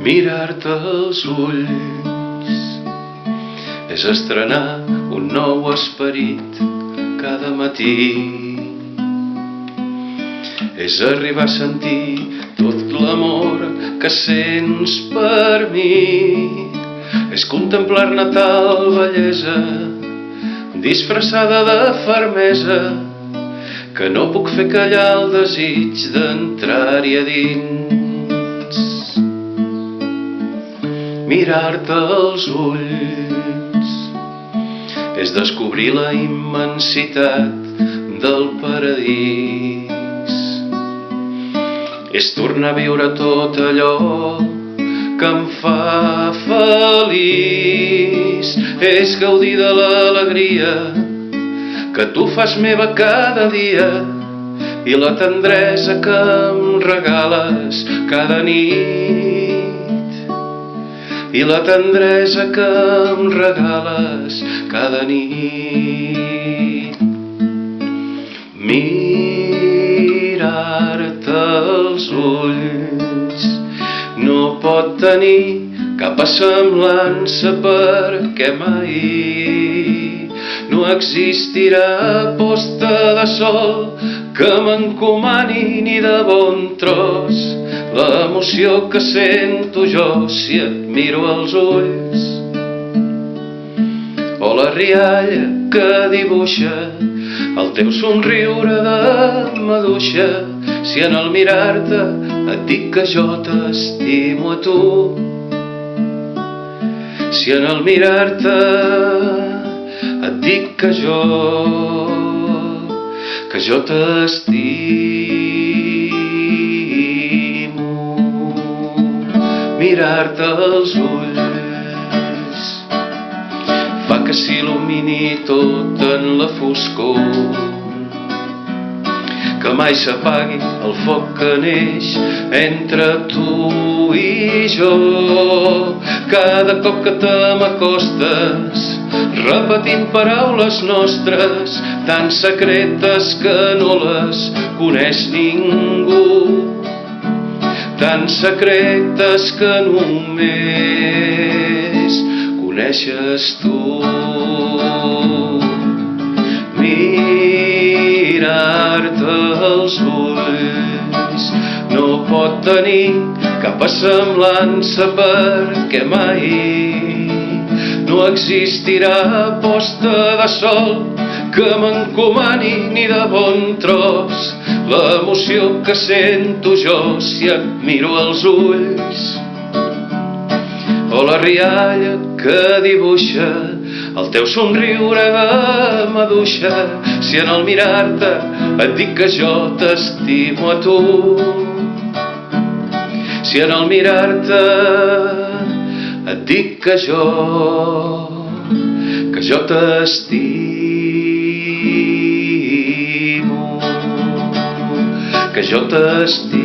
Mirar-te als ulls és estrenar un nou esperit cada matí. És arribar a sentir tot l'amor que sents per mi. És contemplar-ne tal bellesa disfressada de fermesa que no puc fer callar el desig d'entrar-hi a dins. Mirar-te als ulls és descobrir la immensitat del paradís. És tornar a viure tot allò que em fa feliç. És gaudir de l'alegria que tu fas meva cada dia i la tendresa que em regales cada nit. I la tendresa que em regales cada nit. Mirar-te als ulls no pot tenir cap semblança perquè mai no existirà posta de sol que m'encomani ni de bon tros l'emoció que sento jo si et miro als ulls, o la rialla que dibuixa el teu somriure de maduixa si en el mirar-te et dic que jo t'estimo a tu. Si en el mirar-te et dic que jo t'estimo. Mirar-te als ulls fa que s'il·lumini tot en la foscor, que mai s'apagui el foc que neix entre tu i jo. Cada cop que te m'acostes repetint paraules nostres tan secretes que no les coneix ningú, tan secretes que només coneixes tu. Mirar-te als ulls no pot tenir cap semblança perquè mai no existirà posta de sol que m'encomani ni de bon tros l'emoció que sento jo si et miro als ulls, o la rialla que dibuixa el teu somriure de maduixa si en el mirar-te et dic que jo t'estimo a tu. Si en el mirar-te et dic que jo t'estimo, que jo t'estimo,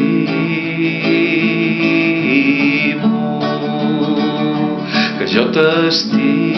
que jo t'estimo.